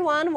everyone,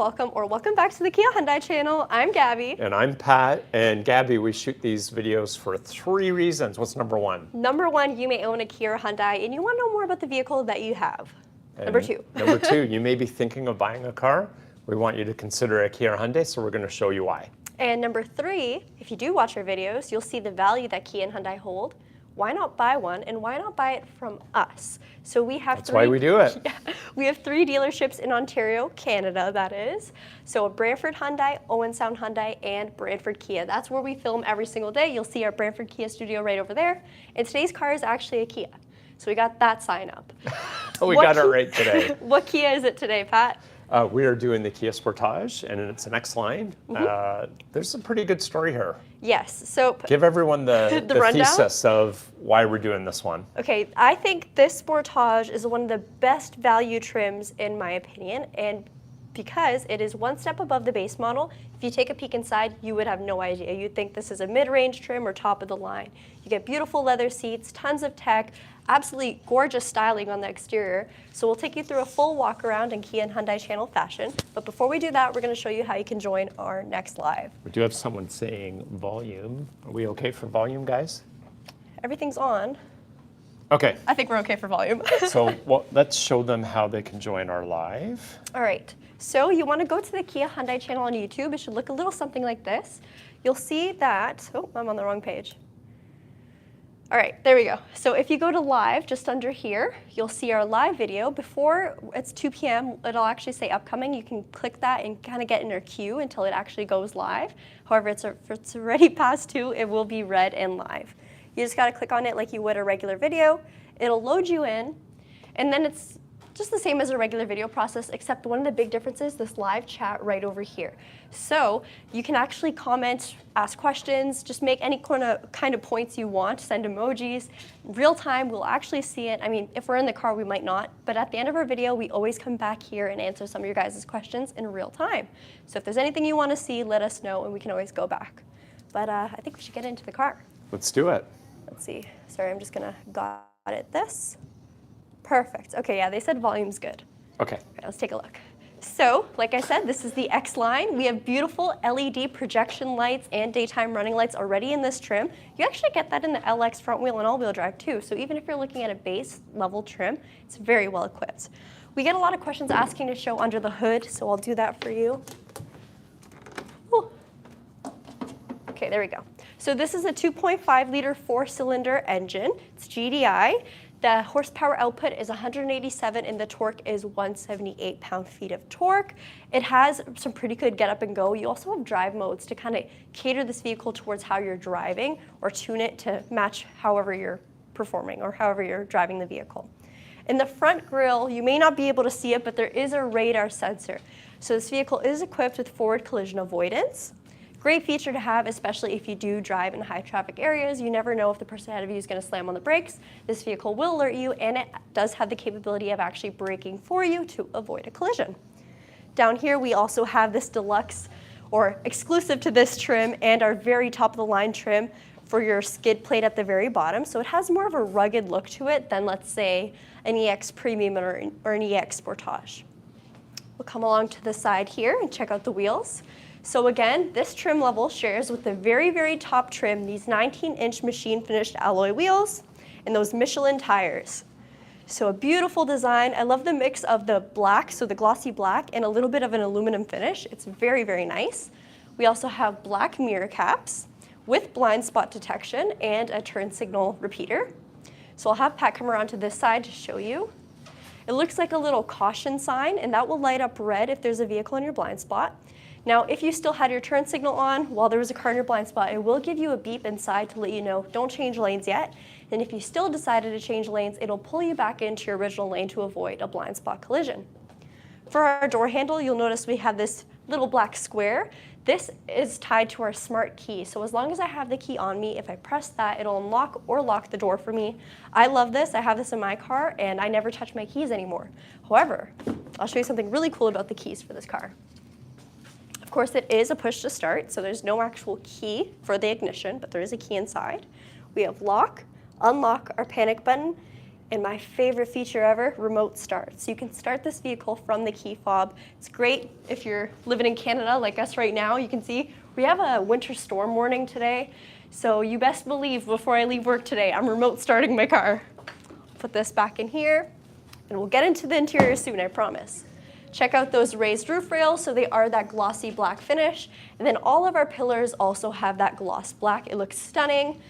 welcome back to the Kia Hyundai channel. I'm Gabby. And I'm Pat. And Gabby, we shoot these videos for 3 reasons. What's number 1? Number 1, you may own a Kia or Hyundai and you want to know more about the vehicle that you have. And number 2. Number 2, you may be thinking of buying a car. We want you to consider a Kia or Hyundai, so we're going to show you why. And number 3, if you do watch our videos, you'll see the value that Kia and Hyundai hold. Why not buy one, and why not buy it from us? So we have That's why we do it. Yeah, we have 3 dealerships in Ontario, Canada, that is. So Brantford Hyundai, Owen Sound Hyundai, and Brantford Kia. That's where we film every single day. You'll see our Brantford Kia studio right over there. And today's car is actually a Kia. So we got that sign up. We got it right today. What Kia is it today, Pat? We are doing the Kia Sportage, and it's an X-Line. There's a pretty good story here. Yes. So give everyone the thesis of why we're doing this one. Okay, I think this Sportage is one of the best value trims in my opinion, and because it is one step above the base model. If you take a peek inside, you would have no idea. You'd think this is a mid-range trim or top of the line. You get beautiful leather seats, tons of tech, absolutely gorgeous styling on the exterior. So we'll take you through a full walk around in Kia and Hyundai channel fashion. But before we do that, we're going to show you how you can join our next live. We do have someone saying volume. Are we okay for volume, guys? Everything's on. Okay. I think we're okay for volume. So let's show them how they can join our live. All right. So you want to go to the Kia Hyundai channel on YouTube. It should look a little something like this. You'll see that, oh, I'm on the wrong page. All right, there we go. So if you go to live, just under here, you'll see our live video. Before it's 2 p.m., it'll actually say upcoming. You can click that and kind of get in your queue until it actually goes live. However, if it's already past 2, it will be red and live. You just got to click on it like you would a regular video. It'll load you in, and then it's just the same as a regular video process, except one of the big differences, this live chat right over here. So you can actually comment, ask questions, just make any kind of points you want, send emojis. Real time, we'll actually see it. I mean, if we're in the car, we might not, but at the end of our video, we always come back here and answer some of your guys' questions in real time. So if there's anything you want to see, let us know, and we can always go back. But I think we should get into the car. Let's do it. Let's see. Sorry, I'm just going to got it this. Perfect. Okay, yeah, they said volume's good. Okay. All right, let's take a look. So, like I said, this is the X-Line. We have beautiful LED projection lights and daytime running lights already in this trim. You actually get that in the LX front wheel and all-wheel drive too. So even if you're looking at a base level trim, it's very well equipped. We get a lot of questions asking to show under the hood, so I'll do that for you. Ooh. Okay, there we go. So this is a 2.5 liter 4-cylinder engine. It's GDI. The horsepower output is 187 and the torque is 178 pound-feet of torque. It has some pretty good get up and go. You also have drive modes to kind of cater this vehicle towards how you're driving or tune it to match however you're performing or however you're driving the vehicle. In the front grille, you may not be able to see it, but there is a radar sensor. So this vehicle is equipped with forward collision avoidance. Great feature to have, especially if you do drive in high traffic areas. You never know if the person ahead of you is going to slam on the brakes. This vehicle will alert you, and it does have the capability of actually braking for you to avoid a collision. Down here, we also have this deluxe, or exclusive to this trim, and our very top of the line trim for your skid plate at the very bottom. So it has more of a rugged look to it than, let's say, an EX Premium or an EX Sportage. We'll come along to the side here and check out the wheels. So again, this trim level shares with the very, very top trim these 19-inch machine finished alloy wheels and those Michelin tires. So a beautiful design. I love the mix of the black, so the glossy black, and a little bit of an aluminum finish. It's very, very nice. We also have black mirror caps with blind spot detection and a turn signal repeater. So I'll have Pat come around to this side to show you. It looks like a little caution sign, and that will light up red if there's a vehicle in your blind spot. Now, if you still had your turn signal on while there was a car in your blind spot, it will give you a beep inside to let you know, don't change lanes yet. And if you still decided to change lanes, it'll pull you back into your original lane to avoid a blind spot collision. For our door handle, you'll notice we have this little black square. This is tied to our smart key. So as long as I have the key on me, if I press that, it'll unlock or lock the door for me. I love this. I have this in my car, and I never touch my keys anymore. However, I'll show you something really cool about the keys for this car. Of course, it is a push to start, so there's no actual key for the ignition, but there is a key inside. We have lock, unlock, our panic button, And my favorite feature ever, remote start. So you can start this vehicle from the key fob. It's great if you're living in Canada like us right now. You can see we have a winter storm warning today. So you best believe before I leave work today, I'm remote starting my car. Put this back in here, and we'll get into the interior soon, I promise. Check out those raised roof rails, so they are that glossy black finish. And then all of our pillars also have that gloss black. It looks stunning.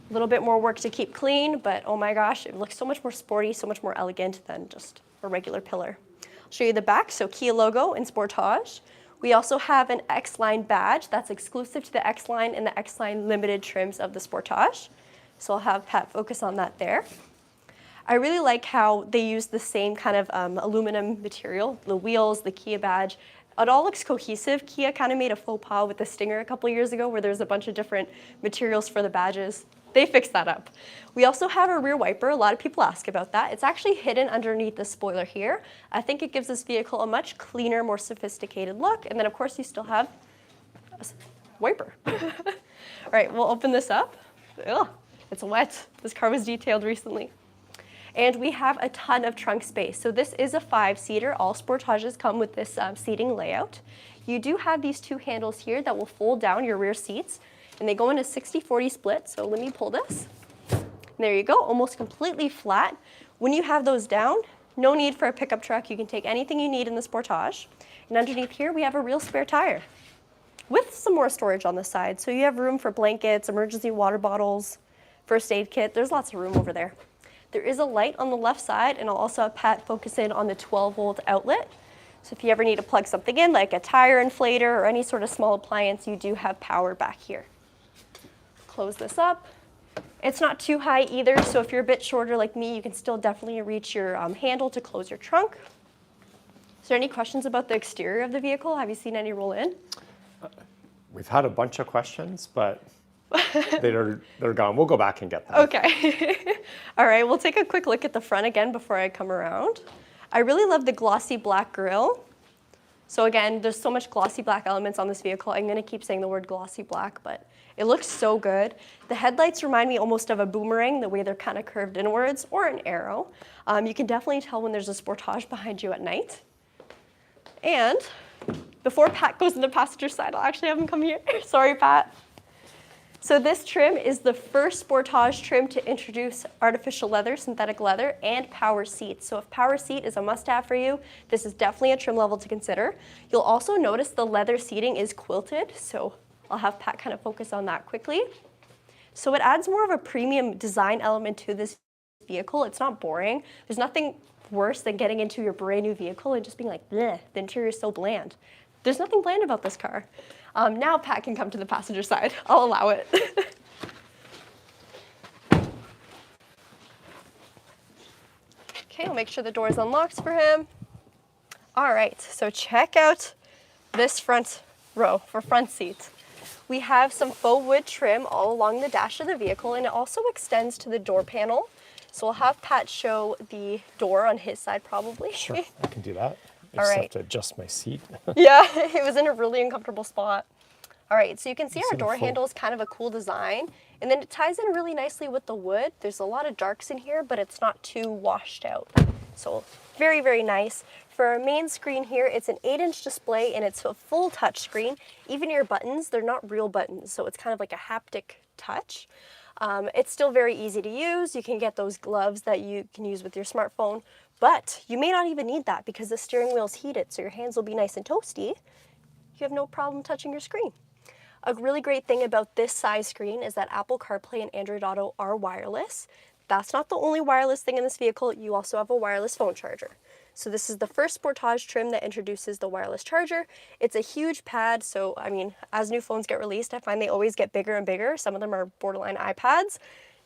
A little bit more work to keep clean, but oh my gosh, it looks so much more sporty, so much more elegant than just a regular pillar. I'll show you the back, so Kia logo and Sportage. We also have an X-Line badge that's exclusive to the X-Line and the X-Line limited trims of the Sportage. So I'll have Pat focus on that there. I really like how they use the same kind of aluminum material, the wheels, the Kia badge. It all looks cohesive. Kia kind of made a faux pas with the Stinger a couple years ago where there's a bunch of different materials for the badges. They fixed that up. We also have a rear wiper. A lot of people ask about that. It's actually hidden underneath the spoiler here. I think it gives this vehicle a much cleaner, more sophisticated look. And then of course you still have a wiper. All right, we'll open this up. Ugh, it's wet. This car was detailed recently. And we have a ton of trunk space. So this is a 5-seater. All Sportages come with this seating layout. You do have these 2 handles here that will fold down your rear seats. And they go in a 60-40 split, so let me pull this. And there you go, almost completely flat. When you have those down, no need for a pickup truck. You can take anything you need in the Sportage. And underneath here, we have a real spare tire with some more storage on the side. So you have room for blankets, emergency water bottles, first aid kit. There's lots of room over there. There is a light on the left side, and I'll also have Pat focus in on the 12-volt outlet. So if you ever need to plug something in, like a tire inflator or any sort of small appliance, you do have power back here. Close this up. It's not too high either, so if you're a bit shorter like me, you can still definitely reach your handle to close your trunk. Is there any questions about the exterior of the vehicle? Have you seen any roll in? We've had a bunch of questions, but they're gone. We'll go back and get them. Okay. All right, we'll take a quick look at the front again before I come around. I really love the glossy black grille. So again, there's so much glossy black elements on this vehicle. I'm going to keep saying the word glossy black, but it looks so good. The headlights remind me almost of a boomerang, the way they're kind of curved inwards, or an arrow. You can definitely tell when there's a Sportage behind you at night. And before Pat goes to the passenger side, I'll actually have him come here. Sorry, Pat. So this trim is the first Sportage trim to introduce artificial leather, synthetic leather, and power seats. So if power seat is a must-have for you, this is definitely a trim level to consider. You'll also notice the leather seating is quilted, so I'll have Pat kind of focus on that quickly. So it adds more of a premium design element to this vehicle. It's not boring. There's nothing worse than getting into your brand new vehicle and just being like, bleh, the interior is so bland. There's nothing bland about this car. Now Pat can come to the passenger side. I'll allow it. Okay, I'll make sure the door is unlocked for him. All right, so check out this front row for front seats. We have some faux wood trim all along the dash of the vehicle, and it also extends to the door panel. So we'll have Pat show the door on his side probably. Sure, I can do that. I All just right. have to adjust my seat. Yeah, it was in a really uncomfortable spot. All right, so you can see our the door full- handle is kind of a cool design, and then it ties in really nicely with the wood. There's a lot of darks in here, but it's not too washed out. So very, very nice. For our main screen here, it's an 8-inch display, and it's a full touch screen. Even your buttons, they're not real buttons, so it's kind of like a haptic touch. It's still very easy to use. You can get those gloves that you can use with your smartphone, but you may not even need that because the steering wheel's heated, so your hands will be nice and toasty. You have no problem touching your screen. A really great thing about this size screen is that Apple CarPlay and Android Auto are wireless. That's not the only wireless thing in this vehicle. You also have a wireless phone charger. So this is the first Sportage trim that introduces the wireless charger. It's a huge pad, so I mean, as new phones get released, I find they always get bigger and bigger. Some of them are borderline iPads.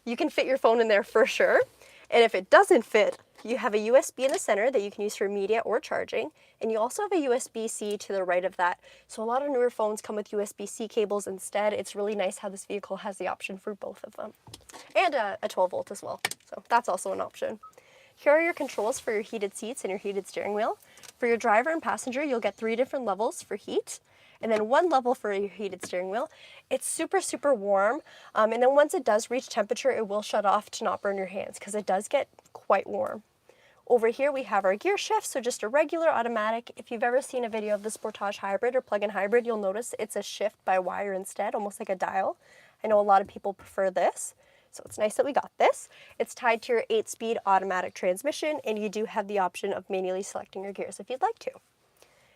You can fit your phone in there for sure. And if it doesn't fit, you have a USB in the center that you can use for media or charging, and you also have a USB-C to the right of that. So a lot of newer phones come with USB-C cables instead. It's really nice how this vehicle has the option for both of them. And a 12-volt as well, so that's also an option. Here are your controls for your heated seats and your heated steering wheel. For your driver and passenger, you'll get 3 different levels for heat, and then 1 level for your heated steering wheel. It's super, super warm, and then once it does reach temperature, it will shut off to not burn your hands because it does get quite warm. Over here we have our gear shift, so just a regular automatic. If you've ever seen a video of the Sportage hybrid or plug-in hybrid, you'll notice it's a shift by wire instead, almost like a dial. I know a lot of people prefer this, so it's nice that we got this. It's tied to your 8-speed automatic transmission, and you do have the option of manually selecting your gears if you'd like to.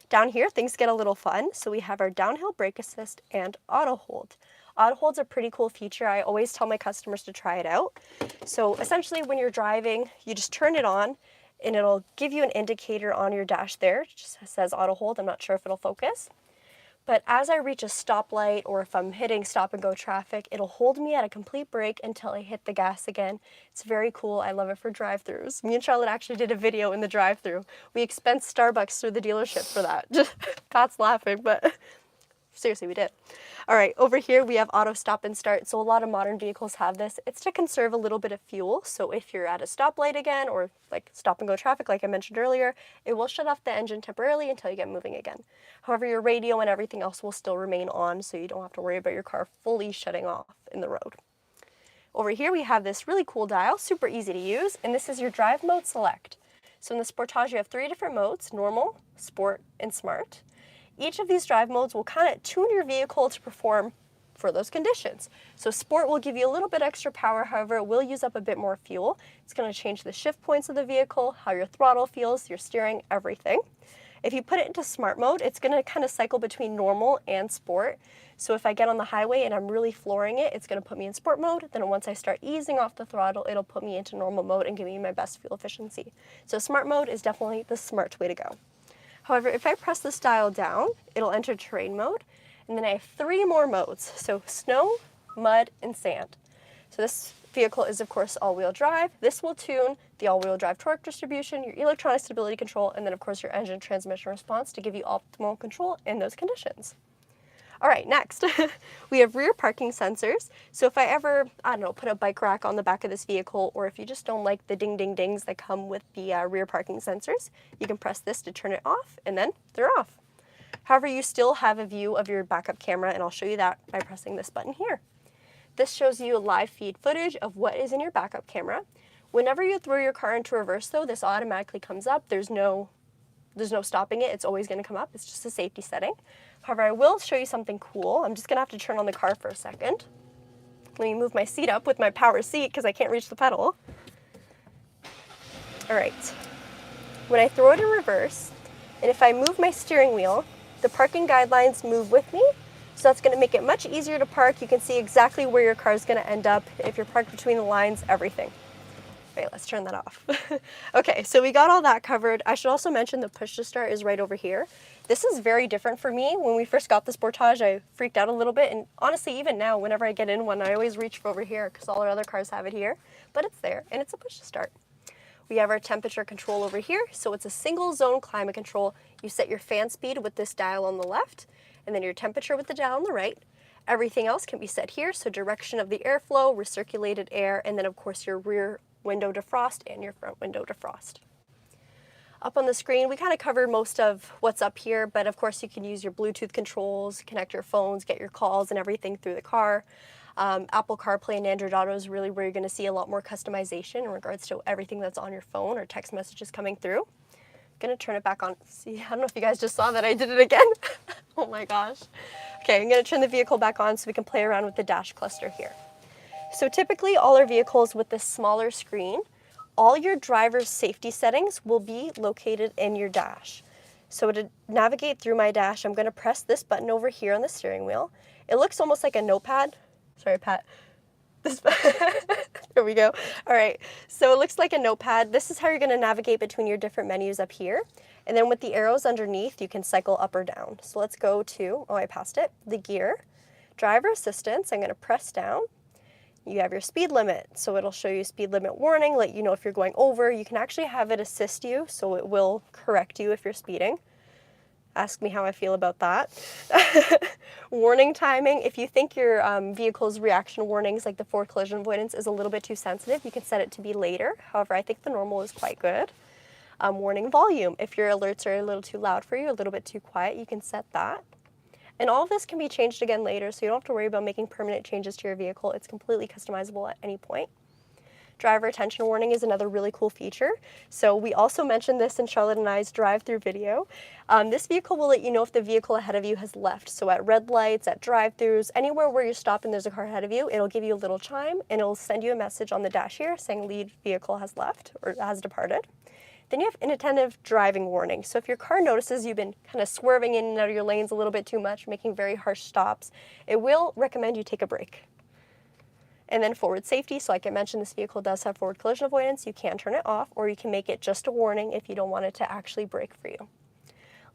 Down here, things get a little fun. So we have our downhill brake assist and auto hold. Auto hold's a pretty cool feature. I always tell my customers to try it out. So essentially when you're driving, you just turn it on and it'll give you an indicator on your dash there. It just says auto hold. I'm not sure if it'll focus. But as I reach a stoplight or if I'm hitting stop and go traffic, it'll hold me at a complete brake until I hit the gas again. It's very cool. I love it for drive-thrus. Me and Charlotte actually did a video in the drive-thru. We expensed Starbucks through the dealership for that. Pat's laughing, but seriously, we did. All right, over here we have auto stop and start. So a lot of modern vehicles have this. It's to conserve a little bit of fuel. So if you're at a stoplight again or like stop and go traffic, like I mentioned earlier, it will shut off the engine temporarily until you get moving again. However, your radio and everything else will still remain on, so you don't have to worry about your car fully shutting off in the road. Over here we have this really cool dial, super easy to use, and this is your drive mode select. So in the Sportage you have 3 different modes: normal, sport, and smart. Each of these drive modes will kind of tune your vehicle to perform for those conditions. So sport will give you a little bit extra power, however it will use up a bit more fuel. It's going to change the shift points of the vehicle, how your throttle feels, your steering, everything. If you put it into smart mode, it's going to kind of cycle between normal and sport. So if I get on the highway and I'm really flooring it, it's going to put me in sport mode. Then once I start easing off the throttle, it'll put me into normal mode and give me my best fuel efficiency. So smart mode is definitely the smart way to go. However, if I press this dial down, it'll enter terrain mode, and then I have 3 more modes, so snow, mud, and sand. So this vehicle is, of course, all-wheel drive. This will tune the all-wheel drive torque distribution, your electronic stability control, and then, of course, your engine transmission response to give you optimal control in those conditions. All right, next, we have rear parking sensors. So if I ever, I don't know, put a bike rack on the back of this vehicle, or if you just don't like the ding ding dings that come with the rear parking sensors, you can press this to turn it off, and then they're off. However, you still have a view of your backup camera, and I'll show you that by pressing this button here. This shows you live feed footage of what is in your backup camera. Whenever you throw your car into reverse, though, this automatically comes up. There's no stopping it. It's always going to come up. It's just a safety setting. However, I will show you something cool. I'm just going to have to turn on the car for a second. Let me move my seat up with my power seat because I can't reach the pedal. All right. When I throw it in reverse, and if I move my steering wheel, the parking guidelines move with me. So that's going to make it much easier to park. You can see exactly where your car is going to end up, if you're parked between the lines, everything. Wait, let's turn that off. Okay, so we got all that covered. I should also mention the push to start is right over here. This is very different for me. When we first got the Sportage, I freaked out a little bit, and honestly, even now, whenever I get in one, I always reach for over here because all our other cars have it here, but it's there, and it's a push to start. We have our temperature control over here, so it's a single zone climate control. You set your fan speed with this dial on the left, and then your temperature with the dial on the right. Everything else can be set here, so direction of the airflow, recirculated air, and then of course your rear window defrost and your front window defrost. Up on the screen, we kind of covered most of what's up here, but of course you can use your Bluetooth controls, connect your phones, get your calls and everything through the car. Apple CarPlay and Android Auto is really where you're going to see a lot more customization in regards to everything that's on your phone or text messages coming through. I'm going to turn it back on. See, I don't know if you guys just saw that I did it again. Oh my gosh. Okay, I'm going to turn the vehicle back on so we can play around with the dash cluster here. So typically all our vehicles with this smaller screen, all your driver's safety settings will be located in your dash. So to navigate through my dash, I'm going to press this button over here on the steering wheel. It looks almost like a notepad. Sorry, Pat. There we go. All right, so it looks like a notepad. This is how you're going to navigate between your different menus up here. And then with the arrows underneath, you can cycle up or down. So let's go to, oh, I passed it, the gear. Driver assistance, I'm going to press down. You have your speed limit, so it'll show you speed limit warning, let you know if you're going over. You can actually have it assist you, so it will correct you if you're speeding. Ask me how I feel about that. Warning timing, if you think your vehicle's reaction warnings, like the forward collision avoidance, is a little bit too sensitive, you can set it to be later. However, I think the normal is quite good. Warning volume. If your alerts are a little too loud for you, a little bit too quiet, you can set that. And all of this can be changed again later, so you don't have to worry about making permanent changes to your vehicle. It's completely customizable at any point. Driver attention warning is another really cool feature. So we also mentioned this in Charlotte and I's drive-through video. This vehicle will let you know if the vehicle ahead of you has left. So at red lights, at drive-throughs, anywhere where you're stopped and there's a car ahead of you, it'll give you a little chime and it'll send you a message on the dash here saying lead vehicle has left or has departed. Then you have inattentive driving warning. So if your car notices you've been kind of swerving in and out of your lanes a little bit too much, making very harsh stops, it will recommend you take a break. And then forward safety, so like I mentioned, this vehicle does have forward collision avoidance. You can turn it off, or you can make it just a warning if you don't want it to actually brake for you.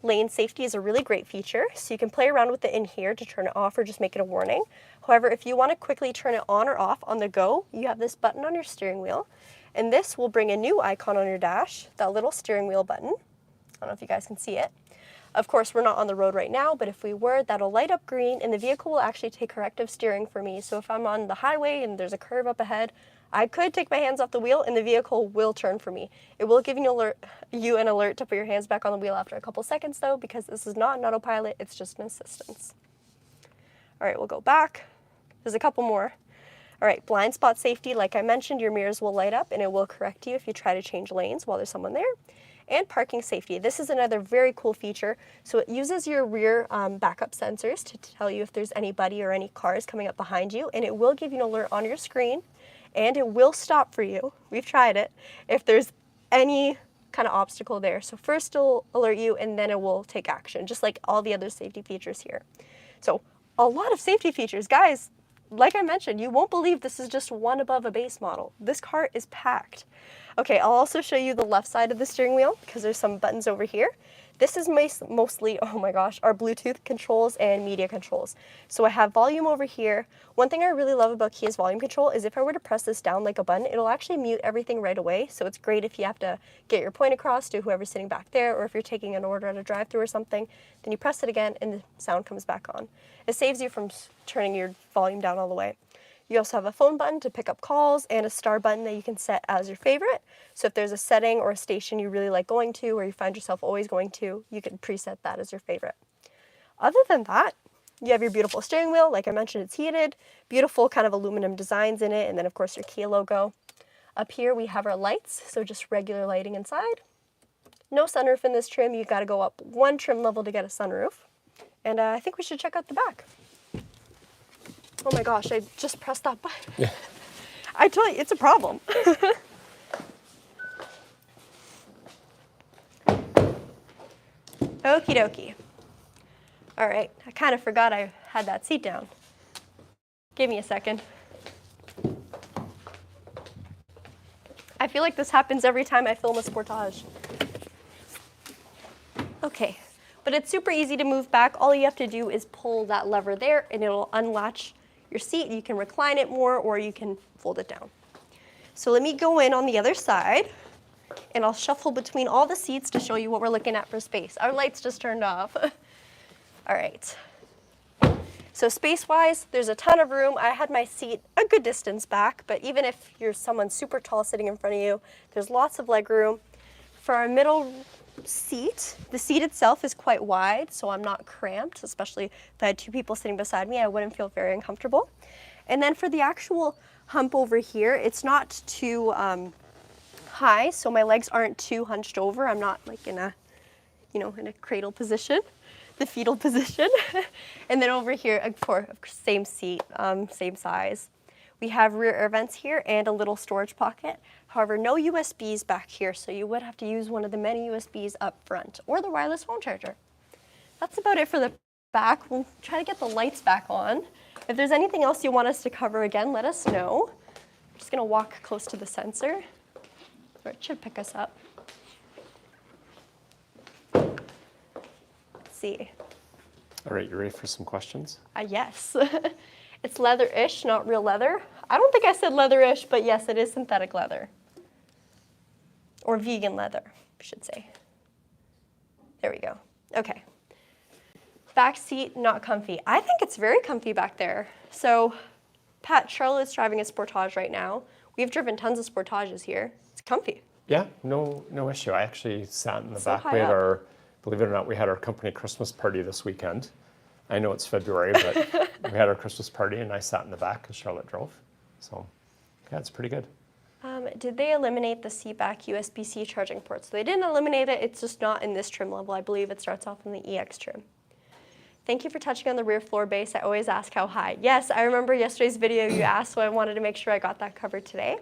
Lane safety is a really great feature, so you can play around with it in here to turn it off or just make it a warning. However, if you want to quickly turn it on or off on the go, you have this button on your steering wheel, and this will bring a new icon on your dash, that little steering wheel button. I don't know if you guys can see it. Of course, we're not on the road right now, but if we were, that'll light up green and the vehicle will actually take corrective steering for me. So if I'm on the highway and there's a curve up ahead, I could take my hands off the wheel and the vehicle will turn for me. It will give you an alert to put your hands back on the wheel after a couple seconds though, because this is not an autopilot, it's just an assistance. All right, we'll go back. There's a couple more. All right, blind spot safety, like I mentioned, your mirrors will light up and it will correct you if you try to change lanes while there's someone there. And parking safety. This is another very cool feature. So it uses your rear backup sensors to tell you if there's anybody or any cars coming up behind you, and it will give you an alert on your screen, and it will stop for you. We've tried it. If there's any kind of obstacle there. So first it'll alert you, and then it will take action, just like all the other safety features here. So a lot of safety features. Guys, like I mentioned, you won't believe this is just one above a base model. This car is packed. Okay, I'll also show you the left side of the steering wheel because there's some buttons over here. This is mostly, oh my gosh, our Bluetooth controls and media controls. So I have volume over here. One thing I really love about Kia's volume control is if I were to press this down like a button, it'll actually mute everything right away. So it's great if you have to get your point across to whoever's sitting back there, or if you're taking an order at a drive-thru or something, then you press it again and the sound comes back on. It saves you from turning your volume down all the way. You also have a phone button to pick up calls and a star button that you can set as your favorite. So if there's a setting or a station you really like going to or you find yourself always going to, you can preset that as your favorite. Other than that, you have your beautiful steering wheel. Like I mentioned, it's heated, beautiful kind of aluminum designs in it, and then of course your Kia logo. Up here we have our lights, so just regular lighting inside. No sunroof in this trim. You've got to go up one trim level to get a sunroof. And I think we should check out the back. Oh my gosh, I just pressed that button. Yeah. I tell you, it's a problem. Okie dokie. All right, I kind of forgot I had that seat down. Give me a second. I feel like this happens every time I film a Sportage. Okay, but it's super easy to move back. All you have to do is pull that lever there and it'll unlatch your seat. You can recline it more or you can fold it down. So let me go in on the other side and I'll shuffle between all the seats to show you what we're looking at for space. Our lights just turned off. All right. So space-wise, there's a ton of room. I had my seat a good distance back, but even if you're someone super tall sitting in front of you, there's lots of leg room. For our middle seat, the seat itself is quite wide, so I'm not cramped, especially if I had two people sitting beside me, I wouldn't feel very uncomfortable. And then for the actual hump over here, it's not too high, so my legs aren't too hunched over. I'm not like in a, in a cradle position, the fetal position. And then over here, for same seat, same size. We have rear air vents here and a little storage pocket. However, no USBs back here, so you would have to use one of the many USBs up front or the wireless phone charger. That's about it for the back. We'll try to get the lights back on. If there's anything else you want us to cover again, let us know. I'm just gonna walk close to the sensor, or it should pick us up. Let's see. All right, you ready for some questions? Yes. It's leather-ish, not real leather. I don't think I said leather-ish, but yes, it is synthetic leather. Or vegan leather, I should say. There we go. Okay. Back seat, not comfy. I think it's very comfy back there. So, Pat, Charlotte's driving a Sportage right now. We've driven tons of Sportages here. It's comfy. Yeah, no issue. I actually sat in the So back. high We had up. believe it or not, we had our company Christmas party this weekend. I know it's February, but we had our Christmas party and I sat in the back as Charlotte drove. So yeah, it's pretty good. Did they eliminate the seatback USB-C charging ports? So they didn't eliminate it, it's just not in this trim level. I believe it starts off in the EX trim. Thank you for touching on the rear floor base. I always ask how high. Yes, I remember yesterday's video you asked, so I wanted to make sure I got that covered today.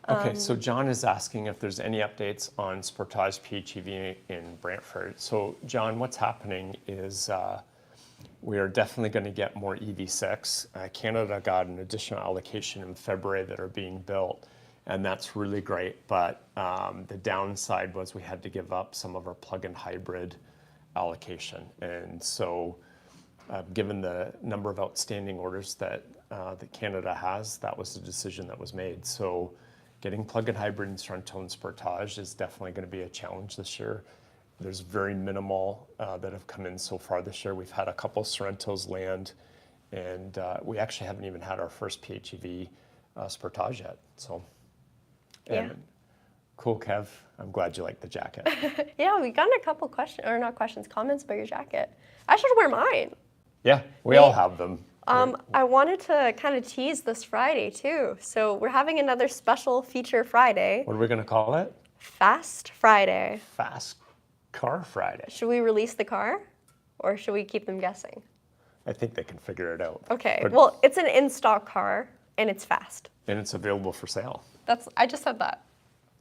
Okay, so John is asking if there's any updates on Sportage PHEV in Brantford. So John, what's happening is we are definitely going to get more EV6. Canada got an additional allocation in February that are being built, and that's really great. But the downside was we had to give up some of our plug-in hybrid allocation. And so given the number of outstanding orders that Canada has, that was the decision that was made. So getting plug-in hybrid in Sorrento and Sportage is definitely going to be a challenge this year. There's very minimal that have come in so far this year. We've had a couple Sorrentos land, and we actually haven't even had our first PHEV Sportage yet. So, and Yeah. Cool, Kev. I'm glad you like the jacket. Yeah, we got a couple questions, or not questions, comments about your jacket. I should wear mine. Yeah, we all have them. I wanted to kind of tease this Friday too. So we're having another special feature Friday, What are we going to call it? Fast Friday. Fast Car Friday. Should we release the car or should we keep them guessing? I think they can figure it out. Okay, But- well, it's an in-stock car and it's fast. And it's available for sale. I just said that.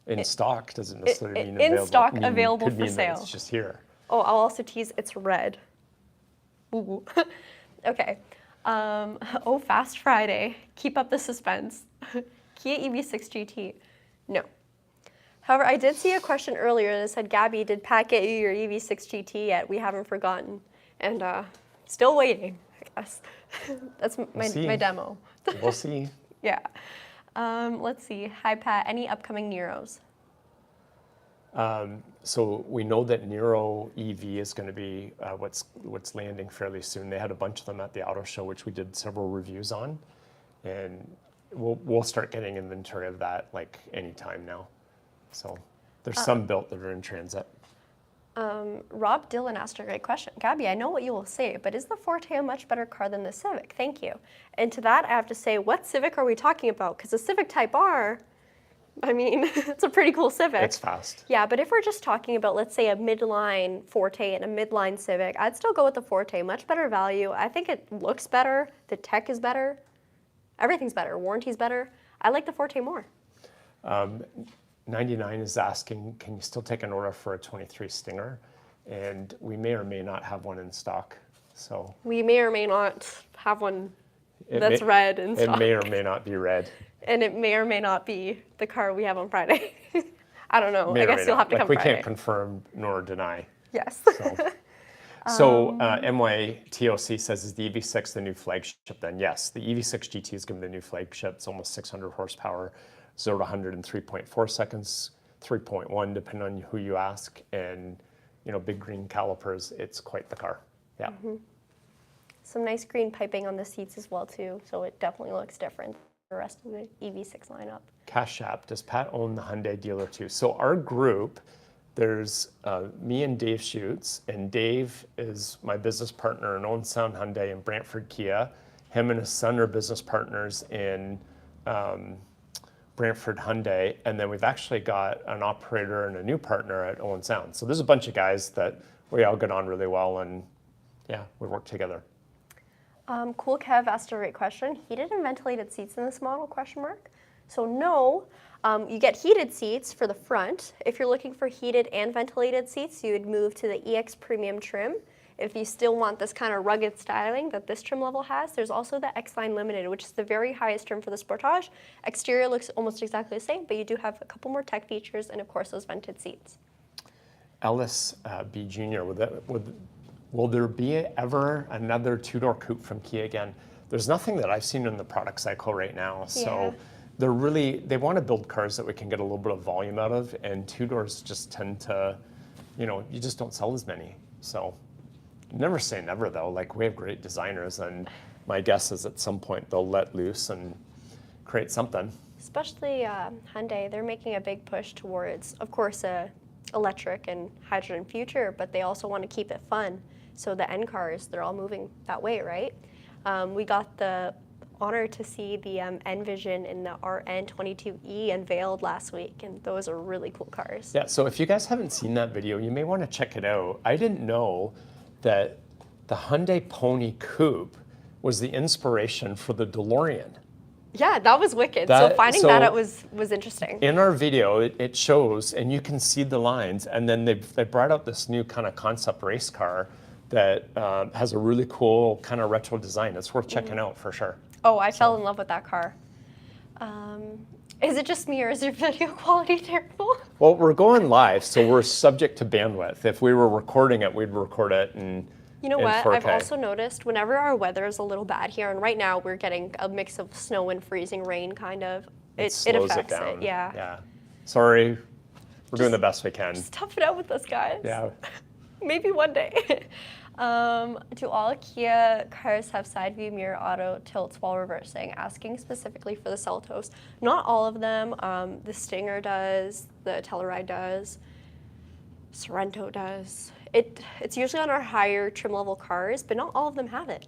In stock doesn't necessarily mean in available. stock, Could available mean for that sale. It's just here. Oh, I'll also tease it's red. Ooh. Okay. Fast Friday. Keep up the suspense. Kia EV6 GT. No. However, I did see a question earlier that said, Gabby, did Pat get you your EV6 GT yet? We haven't forgotten. And still waiting, I guess. That's my demo. We'll see. Yeah. Let's see. Hi, Pat. Any upcoming Neros? So we know that Nero EV is going to be what's landing fairly soon. They had a bunch of them at the auto show, which we did several reviews on, and we'll start getting inventory of that like anytime now. So there's some built that are in transit. Rob Dillon asked a great question. Gabby, I know what you will say, but is the Forte a much better car than the Civic? Thank you. And to that, I have to say, what Civic are we talking about? Because the Civic Type R, I mean, it's a pretty cool Civic. It's fast. Yeah, but if we're just talking about, let's say, a midline Forte and a midline Civic, I'd still go with the Forte. Much better value. I think it looks better. The tech is better. Everything's better. Warranty's better. I like the Forte more. 99 is asking, can you still take an order for a 23 Stinger? And we may or may not have one in stock. So We may or may not have one that's red in stock. It may or may not be red. And it may or may not be the car we have on Friday. I don't know. May I or guess may you'll not. have to come we Friday. can't confirm nor deny. Yes. So MYTOC says, is the EV6 the new flagship then? Yes, the EV6 GT is going to be the new flagship. It's almost 600 horsepower, 0 to 100 in 3.4 seconds, 3.1 depending on who you ask, and big green calipers. It's quite the car. Yeah. Mm-hmm. Some nice green piping on the seats as well too, so it definitely looks different than the rest of the EV6 lineup. Cash App, does Pat own the Hyundai dealer too? So our group, there's me and Dave Schutz, and Dave is my business partner in Owen Sound Hyundai in Brantford Kia. Him and his son are business partners in Brantford Hyundai, and then we've actually got an operator and a new partner at Owen Sound. So there's a bunch of guys that we all get on really well, and yeah, we work together. Cool Kev asked a great question. Heated and ventilated seats in this model, question mark? So no, you get heated seats for the front. If you're looking for heated and ventilated seats, you would move to the EX Premium trim. If you still want this kind of rugged styling that this trim level has, there's also the X-Line Limited, which is the very highest trim for the Sportage. Exterior looks almost exactly the same, but you do have a couple more tech features and of course those vented seats. Ellis B. Jr., will there be ever another two-door coupe from Kia again? There's nothing that I've seen in the product cycle right now. So they want to build cars that we can get a little bit of volume out of, and two doors just tend to, you just don't sell as many. So never say never though. Like, we have great designers, and my guess is at some point they'll let loose and create something. especially Hyundai, they're making a big push towards, of course, a electric and hydrogen future, but they also want to keep it fun. So the N cars, they're all moving that way, right? We got the honor to see the N-Vision in the RN22E unveiled last week, and those are really cool cars. Yeah, so if you guys haven't seen that video, you may want to check it out. I didn't know that the Hyundai Pony Coupe was the inspiration for the DeLorean. Yeah, that was wicked. So finding that out was interesting. In our video, it shows, and you can see the lines, and then they brought out this new kind of concept race car that has a really cool kind of retro design. It's worth checking out for sure. Oh, I fell in love with that car. Is it just me or is your video quality terrible? Well, we're going live, so we're subject to bandwidth. If we were recording it, we'd record it in You know what? 4K. I've also noticed whenever our weather is a little bad here, and right now we're getting a mix of snow and freezing rain, kind of. It slows affects it down. Yeah. Yeah. Sorry, we're doing the best we can. Just tough it out with us, guys. Yeah. Maybe one day. Do all Kia cars have side view mirror auto tilts while reversing? Asking specifically for the Seltos. Not all of them. The Stinger does. The Telluride does. Sorento does. It's usually on our higher trim level cars, but not all of them have it.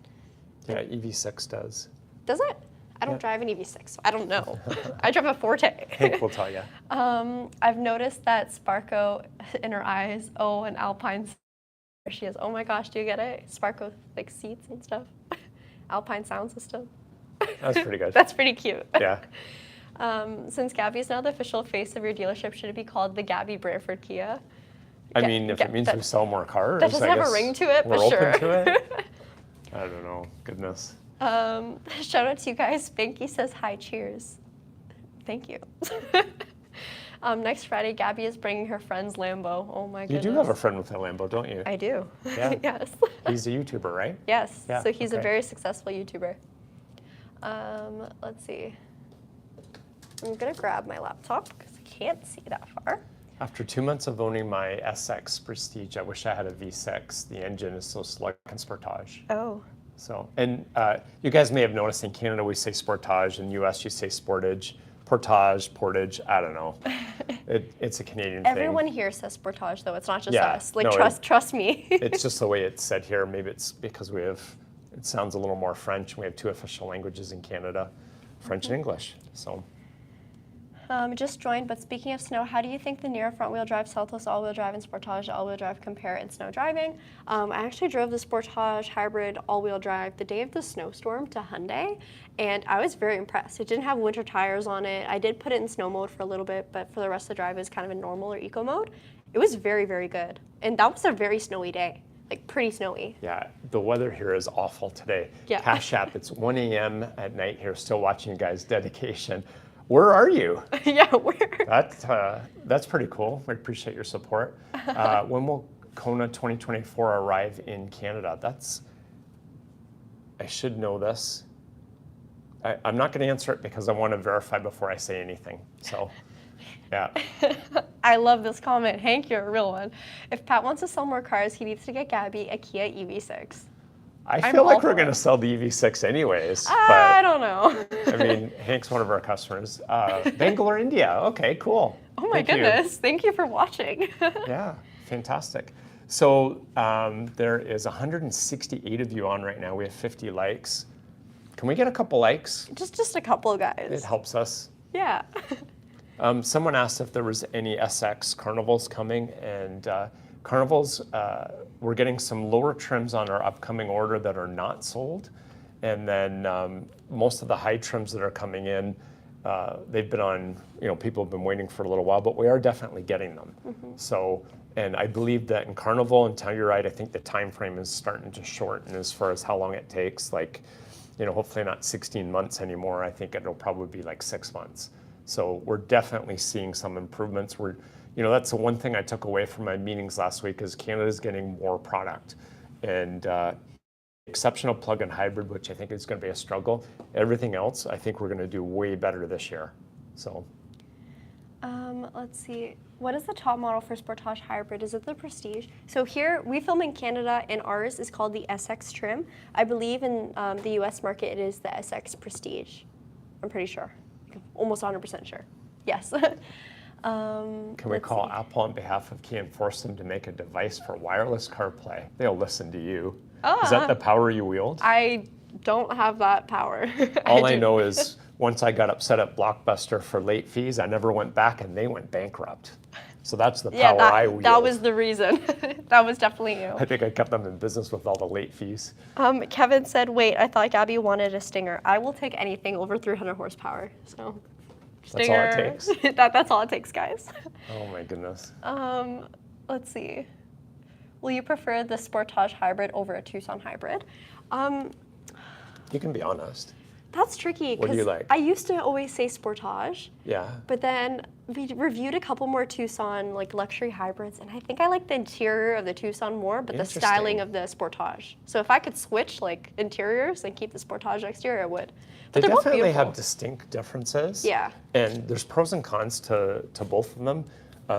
Yeah, EV6 does. Does it? I don't drive an EV6, so I don't know. I drive a Forte. Hank will tell you. I've noticed that Sparko in her eyes. Oh, and Alpine's. There she is. Oh my gosh, do you get it? Sparko like seats and stuff. Alpine sound system. That's pretty good. That's pretty cute. Yeah. Since Gabi is now the official face of your dealership, should it be called the Gabi Brantford Kia? I mean, if it means we sell more cars, that doesn't I have guess a ring to it, we're but sure. open to it. I don't know. Goodness. Shout out to you guys. Spanky says hi, cheers. Thank you. Next Friday, Gabi is bringing her friend's Lambo. Oh my goodness. You do have a friend with a Lambo, don't you? I do. Yeah. Yes. He's a YouTuber, right? Yes. Yeah, So he's a okay. very successful YouTuber. Let's see. I'm gonna grab my laptop because I can't see that far. After 2 months of owning my SX Prestige, I wish I had a V6. The engine is so slug and Sportage. Oh. So, and you guys may have noticed in Canada we say Sportage, in US you say Sportage, Portage, I don't know. It's a Canadian thing. Everyone here says Sportage, though. It's not just Yeah, us. Like, no, trust me. It's just the way it's said here. Maybe it's because it sounds a little more French. We have 2 official languages in Canada, French and English. So. Just joined, but speaking of snow, how do you think the Nero front-wheel drive, Seltos all-wheel drive, and Sportage all-wheel drive compare in snow driving? I actually drove the Sportage hybrid all-wheel drive the day of the snowstorm to Hyundai, and I was very impressed. It didn't have winter tires on it. I did put it in snow mode for a little bit, but for the rest of the drive, it was kind of in normal or eco mode. It was very, very good. And that was a very snowy day, like pretty snowy. Yeah, the weather here is awful today. Yeah. Cash App, it's 1 a.m. at night here, still watching you guys. Dedication. Where are you? Yeah, where? That's pretty cool. We appreciate your support. When will Kona 2024 arrive in Canada? I should know this. I'm not going to answer it because I want to verify before I say anything. So, yeah. I love this comment. Hank, you're a real one. If Pat wants to sell more cars, he needs to get Gabi a Kia EV6. I feel like we're going to sell the EV6 anyways. I don't know. I mean, Hank's one of our customers. Bangalore, India. Okay, cool. Oh my goodness. Thank you for watching. Yeah, fantastic. So there is 168 of you on right now. We have 50 likes. Can we get a couple likes? Just a couple, guys. It helps us. Yeah. Someone asked if there was any SX Carnivals coming, and Carnivals, we're getting some lower trims on our upcoming order that are not sold. And then most of the high trims that are coming in, they've been on, people have been waiting for a little while, but we are definitely getting them. Mm-hmm. So, and I believe that in Carnival, and you're right, I think the time frame is starting to shorten as far as how long it takes. Like, hopefully not 16 months anymore. I think it'll probably be like 6 months. So we're definitely seeing some improvements. That's the one thing I took away from my meetings last week is Canada's getting more product. And exceptional plug-in hybrid, which I think is going to be a struggle. Everything else, I think we're going to do way better this year. So. Let's see. What is the top model for Sportage Hybrid? Is it the Prestige? So here, we film in Canada, and ours is called the SX trim. I believe in the US market, it is the SX Prestige. I'm pretty sure. almost 100% sure. Yes. Can we call Apple on behalf of Kia and force them to make a device for wireless CarPlay? They'll listen to you. Is that the power you wield? I don't have that power. All I know is once I got upset at Blockbuster for late fees, I never went back and they went bankrupt. So that's the power I wield. That was the reason. That was definitely you. I think I kept them in business with all the late fees. Kevin said, wait, I thought Gabby wanted a Stinger. I will take anything over 300 horsepower. So, Stinger. That's all it takes? That's all it takes, guys. Oh my goodness. Let's see. Will you prefer the Sportage Hybrid over a Tucson Hybrid? You can be honest. That's tricky What do you like? I used to always say Sportage. Yeah. But then we reviewed a couple more Tucson like luxury hybrids, and I think I like the interior of the Tucson more, but the styling of the Sportage. So if I could switch like interiors and keep the Sportage exterior, I would. But They they're both definitely beautiful. have distinct differences. Yeah. And there's pros and cons to both of them.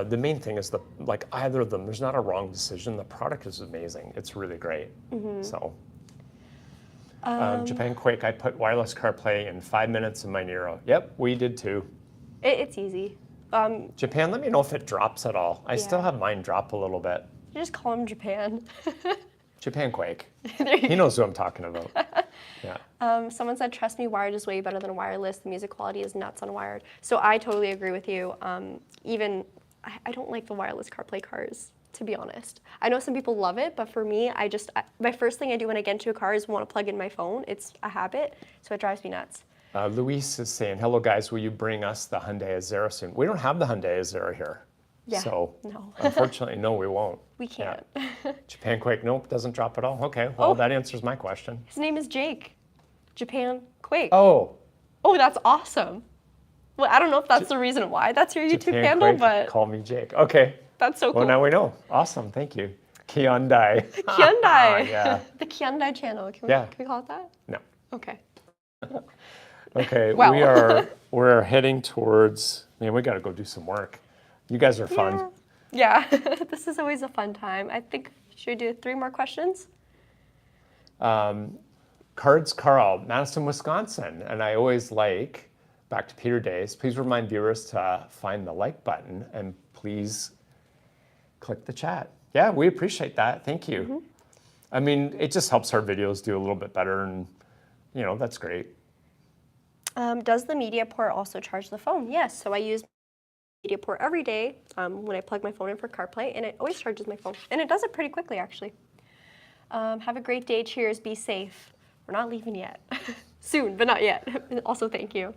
The main thing is like either of them, there's not a wrong decision. The product is amazing. It's really great. So. Japan Quake, I put wireless CarPlay in 5 minutes in my Nero. Yep, we did too. It's easy. Japan, let me know if it drops at all. I still Yeah. have mine drop a little bit. You just call him Japan. Japan Quake. He knows who I'm talking about. Yeah. Someone said, trust me, wired is way better than wireless. The music quality is nuts on wired. So I totally agree with you. I don't like the wireless CarPlay cars, to be honest. I know some people love it, but for me, my first thing I do when I get into a car is want to plug in my phone. It's a habit, so it drives me nuts. Luis is saying, hello guys, will you bring us the Hyundai Azera soon? We don't have the Hyundai Azera here. Yeah, So no. unfortunately, no, we won't. We can't. Yeah. Japan Quake, nope, doesn't drop at all. Okay, well, that answers my question. His name is Jake. Japan Quake. Oh, that's awesome. Well, I don't know if that's the reason why that's your YouTube Japan handle, Quake, but call me Jake. Okay. that's so cool. Well, now we know. Awesome, thank you. Hyundai. Hyundai. Yeah. The Hyundai channel. Can we call it that? No. Okay. Okay, Wow. we're heading towards, man, we gotta go do some work. You guys are fun. Yeah. This is always a fun time. I think, should we do 3 more questions? Cards Carl, Madison, Wisconsin. And I always like, back to Peter Days, please remind viewers to find the like button and please click the chat. Yeah, we appreciate that. Thank you. I mean, it just helps our videos do a little bit better and, that's great. Does the media port also charge the phone? Yes. So I use media port every day when I plug my phone in for CarPlay, and it always charges my phone. And it does it pretty quickly, actually. Have a great day. Cheers. Be safe. We're not leaving yet. Soon, but not yet. Also, thank you.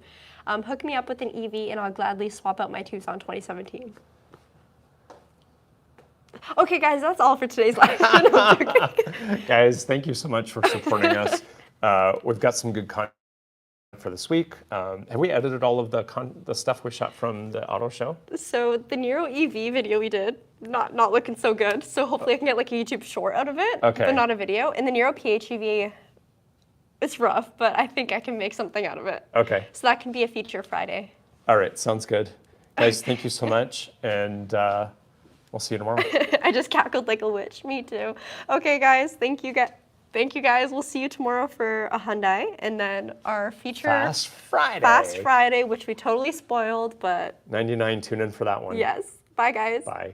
Hook me up with an EV, and I'll gladly swap out my Tucson 2017. Okay, guys, that's all for today's live. Guys, thank you so much for supporting us. We've got some good content for this week. Have we edited all of the stuff we shot from the auto show? So the Nero EV video we did, not looking so good. So hopefully I can get like a YouTube short out of it, Okay. but not a video. And the Nero PHEV, it's rough, but I think I can make something out of it. Okay. So that can be a feature Friday. All right, sounds good. Guys, thank you so much, and we'll see you tomorrow. I just cackled like a witch. Me too. Okay, guys, thank you guys. We'll see you tomorrow for a Hyundai, and then our feature Fast Friday. Fast Friday, which we totally spoiled, but 99, tune in for that one. yes. Bye, guys. Bye.